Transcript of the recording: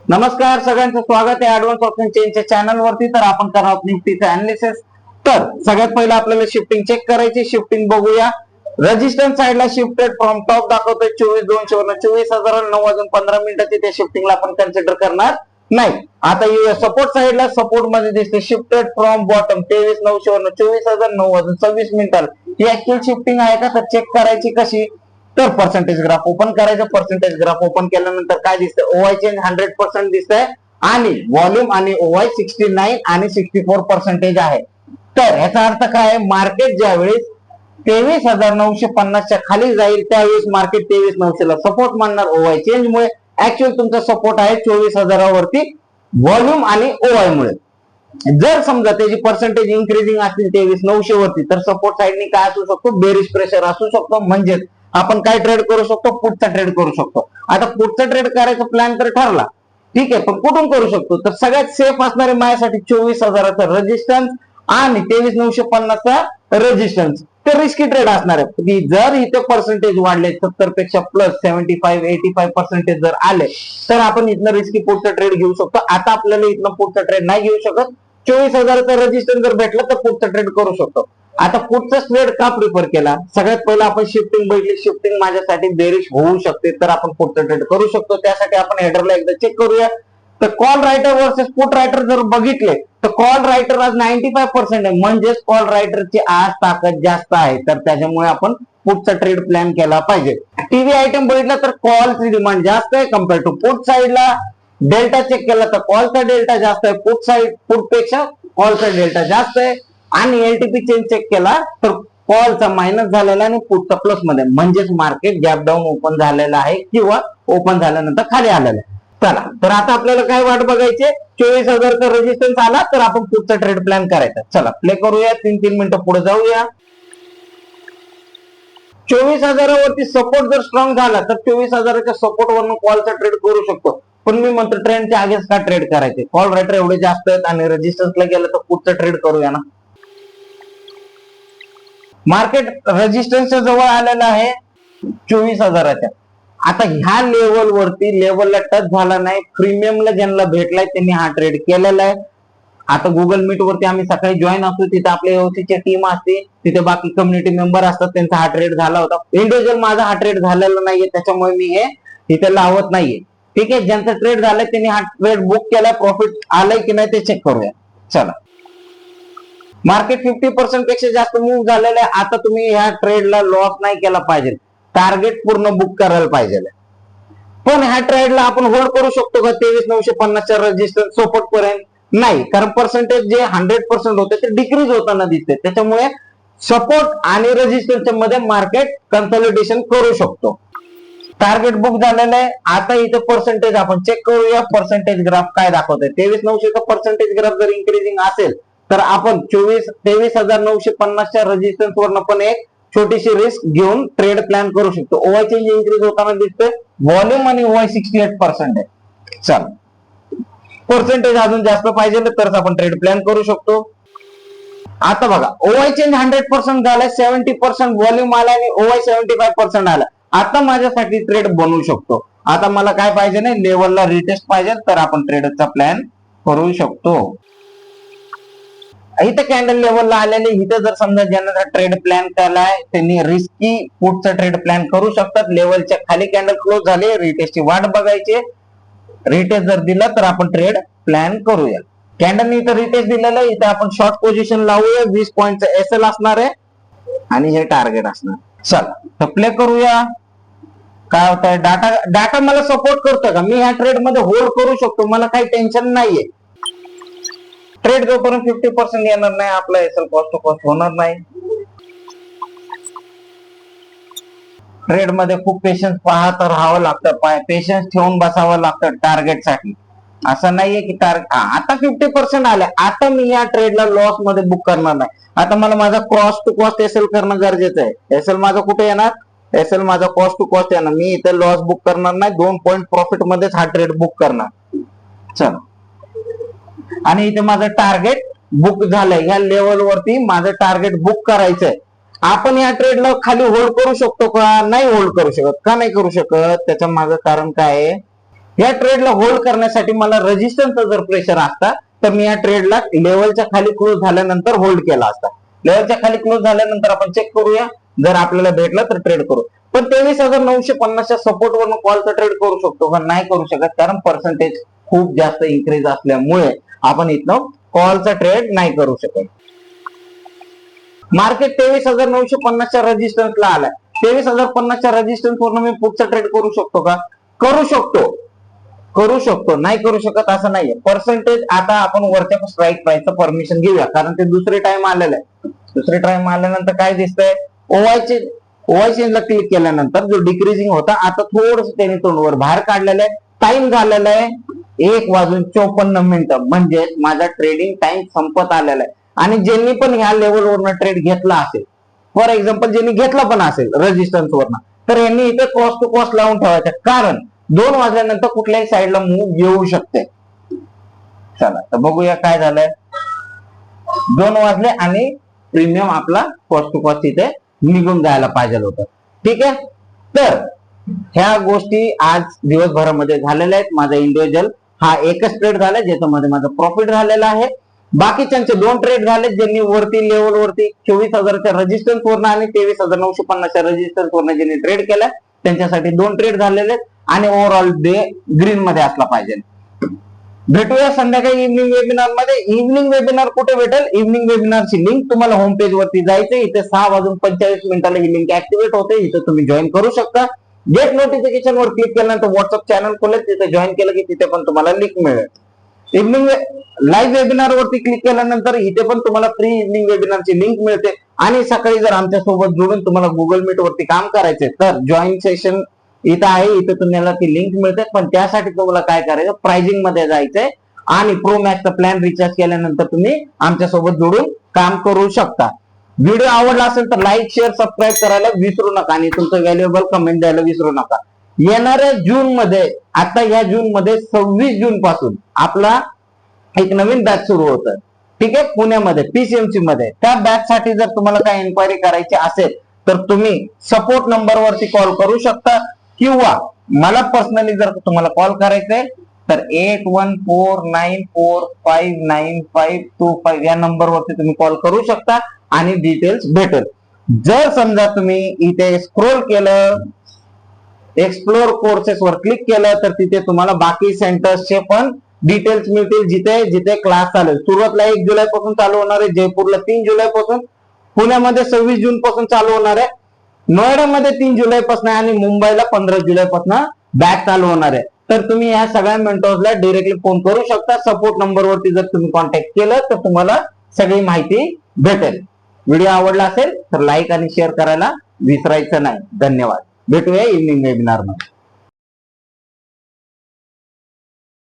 नमस्कार, सगळ्यांचं स्वागत आहे ऍडव्हान्स ऑप्शन चेनच्या चॅनल वरती। तर आपण करणार आहोत निफ्टीचं अनालिसिस। तर सगळ्यात पहिलं आपल्याला शिफ्टिंग चेक करायची। शिफ्टिंग बघूया। रेजिस्टन्स साइडला शिफ्टेड फ्रॉम टॉप दाखवतोय 24,200 वरून 24,009 वाजून 15 मिनिटाची त्या शिफ्टिंगला आपण कन्सिडर करणार नाही। आता सपोर्ट साइडला सपोर्ट मध्ये दिसते शिफ्टेड फ्रॉम बॉटम 23,900 वरून 24,009 वाजून 26 मिनिटाला। ही ऍक्च्युअल शिफ्टिंग आहे का तर चेक करायची कशी, तर पर्सेंटेज ग्राफ ओपन करायचं। पर्सेंटेज ग्राफ ओपन केल्यानंतर काय दिसतंय, ओवाय चेंज 100% दिसतंय आणि व्हॉल्यूम आणि ओवाय 69 आणि 64% आहे। तर याचा अर्थ काय, मार्केट ज्यावेळेस 23,950 च्या खाली जाईल त्यावेळेस मार्केट 23,900 ला सपोर्ट मानणार ओवाय चेंज मुळे। ऍक्च्युअल तुमचा सपोर्ट आहे 24,000 वरती व्हॉल्यूम आणि ओवाय मुळे। जर समजा त्याची पर्सेंटेज इन्क्रीजिंग असतील 23,900 वरती तर सपोर्ट साइडनी काय असू शकतो, बेरिश प्रेशर असू शकतो। म्हणजे आपण काय ट्रेड करू शकतो, पुटचा ट्रेड करू शकतो। आता पुटचा ट्रेड करायचा प्लॅन तर ठरला, ठीक आहे, पण कुठून करू शकतो, तर सगळ्यात सेफ असणारे माझ्यासाठी 24,000चा रेजिस्टन्स आणि 23,950 चा रेजिस्टन्स ते रिस्की ट्रेड असणार आहे। की जर इथे पर्सेंटेज वाढले 70 पेक्षा प्लस 75-85% जर आले तर आपण इथनं रिस्की पुटचा ट्रेड घेऊ शकतो। आता आपल्याला इथनं पुटचा ट्रेड नाही घेऊ शकत। 24,000चा रेजिस्टन्स जर भेटला तर पुटचा ट्रेड करू शकतो। आता पुटचा ट्रेड का प्रिफर केला, सगळ्यात पहिला आपण शिफ्टिंग बघितली। शिफ्टिंग माझ्यासाठी बेरिश होऊ शकते तर आपण पुटचा ट्रेड करू शकतो। त्यासाठी आपण हेडरला एकदा चेक करूया। तर call writer versus put writer जर बघितले तर कॉल रायटर आज 95% आहे, म्हणजेच कॉल रायटरची आज ताकद जास्त आहे। तर त्याच्यामुळे आपण पुटचा ट्रेड प्लॅन केला पाहिजे। टीव्ही आयटम बघितला तर कॉलची डिमांड जास्त आहे कम्पेअर टू पुट साइडला। डेल्टा चेक केला तर कॉलचा डेल्टा जास्त आहे, पुट पेक्षा कॉलचा डेल्टा जास्त आहे। आणि एलटीपी चेंज चेक केला तर कॉलचा मायनस झालेला आणि पुटचा प्लस मध्ये, म्हणजेच मार्केट गॅप डाऊन ओपन झालेला आहे किंवा ओपन झाल्यानंतर खाली आलेला आहे। चला, तर आता आपल्याला काय वाट बघायचे, 24,000चा रेजिस्टन्स आला तर आपण पुटचा ट्रेड प्लॅन करायचा। चला प्ले करूया, 3 मिनिटं पुढे जाऊया। 24,000 वरती सपोर्ट जर स्ट्रॉंग झाला तर 24,000च्या सपोर्ट वरून कॉलचा ट्रेड करू शकतो। पण मी म्हणतो ट्रेंडच्या आगेच का ट्रेड करायचे, कॉल रायटर एवढे जास्त आहेत आणि रेजिस्टन्सला गेलं तर पुटचा ट्रेड करूया ना। मार्केट रेजिस्टन्सच्या जवळ आलेला आहे 24,000च्या। आता ह्या लेवल वरती लेवलला टच झाला नाही, प्रीमियमला ज्यांना भेटलाय त्यांनी हा ट्रेड केलेला आहे। आता गुगल मीट वरती आम्ही सकाळी जॉईन असतो, तिथे आपल्या एओसीची टीम असते, तिथे बाकी कम्युनिटी मेंबर असतात, त्यांचा हा ट्रेड झाला होता। इंडिव्हिज्युअल माझा हा ट्रेड झालेला नाहीये, त्याच्यामुळे मी हे इथे लावत नाहीये, ठीक आहे। ज्यांचा ट्रेड झालाय त्यांनी हा ट्रेड बुक केला, प्रॉफिट आलाय की नाही ते चेक करूया। चला, मार्केट 50% पेक्षा जास्त मूव्ह झालेलं आहे। आता तुम्ही ह्या ट्रेडला लॉस नाही केला पाहिजे, टार्गेट पूर्ण बुक करायला पाहिजे। पण ह्या ट्रेडला आपण होल्ड करू शकतो का 23,950च्या रेजिस्टन्स सपोर्ट पर्यंत? नाही, कारण पर्सेंटेज जे 100% होते ते डिक्रीज होताना दिसते। त्याच्यामुळे सपोर्ट आणि रेजिस्टन्सच्या मध्ये मार्केट कन्सॉलिडेशन करू शकतो। टार्गेट बुक झालेलं आहे। आता इथे पर्सेंटेज आपण चेक करूया, पर्सेंटेज ग्राफ काय दाखवतोय। 23,900चा पर्सेंटेज ग्राफ जर इन्क्रीजिंग असेल तर आपण 23,950च्या रेजिस्टन्स वरनं पण एक छोटीशी रिस्क घेऊन ट्रेड प्लॅन करू शकतो। ओवाय चेंज इन्क्रीज होताना दिसतोय, व्हॉल्यूम आणि ओवाय 68% आहे। चल, पर्सेंटेज अजून जास्त पाहिजे तरच आपण ट्रेड प्लॅन करू शकतो। आता बघा, ओवाय चेंज 100% झालाय, 70% व्हॉल्यूम आला आणि ओवाय 75% आला। आता माझ्यासाठी ट्रेड बनवू शकतो। आता मला काय पाहिजे नाही, लेवलला रिटेस्ट पाहिजे तर आपण ट्रेडचा प्लॅन करू शकतो। इथे कॅन्डल लेवलला आलेले, इथे जर समजा ज्यांना ट्रेड प्लॅन केलाय त्यांनी रिस्की पुटचा ट्रेड प्लॅन करू शकतात। लेवलच्या खाली कॅन्डल क्लोज झाले, रिटेस्टची वाट बघायची। रिटेस्ट जर दिला तर आपण ट्रेड प्लॅन करूया। कॅन्डलने इथं रिटेस्ट दिलेलं आहे, इथे आपण शॉर्ट पोझिशन लावूया। 20 पॉईंटचं एसएल असणार आहे आणि हे टार्गेट असणार। चला तर प्ले करूया। काय होत आहे, डाटा मला सपोर्ट करतो का, मी ह्या ट्रेड मध्ये होल्ड करू शकतो, मला काही टेन्शन नाहीये। ट्रेड जोपर्यंत 50% येणार नाही आपला एसएल कॉस्ट टू कॉस्ट होणार नाही। ट्रेड मध्ये खूप पेशन्स पाहत राहावं लागतं, पेशन्स ठेवून बसावं लागतं टार्गेट साठी। असं नाहीये की आता 50% आले, आता मी या ट्रेडला लॉस मध्ये बुक करणार नाही। आता मला माझा कॉस्ट टू कॉस्ट एसएल करणं गरजेचं आहे। एसएल माझा कुठे येणार, एसएल माझा कॉस्ट टू कॉस्ट येणार। मी इथे लॉस बुक करणार नाही, 2 पॉईंट प्रॉफिट मध्येच हा ट्रेड बुक करणार। चल, आणि इथे माझं टार्गेट बुक झालंय, ह्या लेवल वरती माझं टार्गेट बुक करायचंय। आपण या ट्रेडला खाली होल्ड करू शकतो का, नाही होल्ड करू शकत। का नाही करू शकत, त्याच्या मागं कारण काय आहे, या ट्रेडला होल्ड करण्यासाठी मला रेजिस्टन्सचा जर प्रेशर असता तर मी या ट्रेडला लेवलच्या खाली क्लोज झाल्यानंतर होल्ड केला असता. लेवलच्या खाली क्लोज झाल्यानंतर आपण चेक करूया, जर आपल्याला भेटलं तर ट्रेड करू. पण 23,950च्या सपोर्ट वरून कॉलचा ट्रेड करू शकतो का? नाही करू शकत, कारण पर्सेंटेज खूप जास्त इन्क्रीज असल्यामुळे आपण इथनं कॉलचा ट्रेड नाही करू शकत. मार्केट 23,950च्या रेजिस्टन्सला आलाय. 23,050च्या रेजिस्टन्स वरून मी पुढचा ट्रेड करू शकतो का? करू शकतो, करू शकतो, नाही करू शकत असं नाहीये. पर्सेंटेज आता आपण वरच्या स्ट्राईक प्राइसचं परमिशन घेऊया, कारण ते दुसरे टाइम आलेलं आहे. दुसरे टाइम आल्यानंतर काय दिसतंय, ओवाय चेंजला क्लिक केल्यानंतर जो डिक्रीजिंग होता आता थोडस त्यांनी तोंडवर बाहेर काढलेलं आहे. टाइम झालेला आहे 1:54 म्हणजे माझा ट्रेडिंग टाइम संपत आलेला आहे. आणि ज्यांनी पण ह्या लेवलवरनं ट्रेड घेतला असेल, फॉर एक्झाम्पल ज्यांनी घेतला पण असेल रेजिस्टन्स वरनं, तर यांनी इथे कॉस्ट टू कॉस्ट लावून ठेवायचं, कारण 2 वाजल्यानंतर कुठल्याही साईडला मूव येऊ शकते. चला तर बघूया काय झालंय. 2 वाजले आणि प्रीमियम आपला कॉस्ट टू कॉस्ट इथे निघून जायला पाहिजे होतं. ठीक आहे, तर ह्या गोष्टी आज दिवसभरामध्ये झालेल्या आहेत. माझा इंडिव्हिज्युअल हा एकच ट्रेड झाला ज्याच्यामध्ये माझा प्रॉफिट झालेला आहे. बाकीच्यांचे 2 ट्रेड झाले ज्यांनी वरती लेवल वरती 24,000च्या रेजिस्टन्स वरनं आणि 23,950च्या रेजिस्टन्स वरनं ज्यांनी ट्रेड केला त्यांच्यासाठी 2 ट्रेड झालेले आहेत. आणि ओव्हरऑल डे ग्रीन मध्ये असला पाहिजे. भेटूया संध्याकाळी इव्हनिंग वेबिनार मध्ये. इव्हनिंग वेबिनार कुठे भेटेल? इव्हनिंग वेबिनारची लिंक तुम्हाला होम पेज वरती जायचं, इथे 6:45 ही लिंक ऍक्टिव्हेट होते, इथे तुम्ही जॉईन करू शकता. गेट नोटिफिकेशन वर क्लिक केल्यानंतर व्हॉट्सअप चॅनल खोलेल, तिथे जॉईन केलं की तिथे पण तुम्हाला लिंक मिळेल. इव्हनिंग लाईव्ह वेबिनार वरती क्लिक केल्यानंतर इथे पण तुम्हाला फ्री इव्हनिंग वेबिनारची लिंक मिळते. आणि सकाळी जर आमच्या सोबत जोडून तुम्हाला गुगल मीट वरती काम करायचे तर जॉईन सेशन इथं आहे, इथे तुम्हाला ती लिंक मिळते. पण त्यासाठी तुम्हाला काय करायचं, प्राइसिंग मध्ये जायचंय आणि प्रो मॅक्सचा प्लॅन रिचार्ज केल्यानंतर तुम्ही आमच्या सोबत जोडून काम करू शकता. व्हिडिओ आवडला असेल तर लाईक शेअर सबस्क्राईब करायला विसरू नका आणि तुमचं व्हॅल्युएबल कमेंट द्यायला विसरू नका. येणाऱ्या जून मध्ये, आता या जून मध्ये 26 जून पासून आपला एक नवीन बॅच सुरू होतं. ठीक आहे, पुण्यामध्ये पीसीएमसी मध्ये. त्या बॅच साठी जर तुम्हाला काही एन्क्वायरी करायची असेल तर तुम्ही सपोर्ट नंबर वरती कॉल करू शकता, किंवा मला पर्सनली जर तुम्हाला कॉल करायचंय तर 8149459525 या नंबरवरती तुम्ही कॉल करू शकता आणि डिटेल्स भेटेल. जर समजा तुम्ही इथे स्क्रोल केलं, एक्सप्लोर कोर्सेस वर क्लिक केलं तर तिथे तुम्हाला बाकी सेंटर्सचे पण डिटेल्स मिळतील, जिथे जिथे क्लास चालू आहे. सुरुवातला 1 जुलै पासून चालू होणार आहे, जयपूरला 3 जुलै पासून, पुण्यामध्ये 26 जून पासून चालू होणार आहे, नोएडामध्ये 3 जुलै पासून आणि मुंबईला 15 जुलै पासून बॅच चालू होणार आहे. तर तुम्ही या सगळ्या मेंटॉर्सला डायरेक्टली फोन करू शकता. सपोर्ट नंबरवरती जर तुम्ही कॉन्टॅक्ट केलं तर तुम्हाला सगळी माहिती भेटेल. व्हिडिओ आवडला असेल तर लाईक आणि शेअर करायला विसरायचं नाही. धन्यवाद. भेटूया इव्हनिंग वेबिनार मध्ये.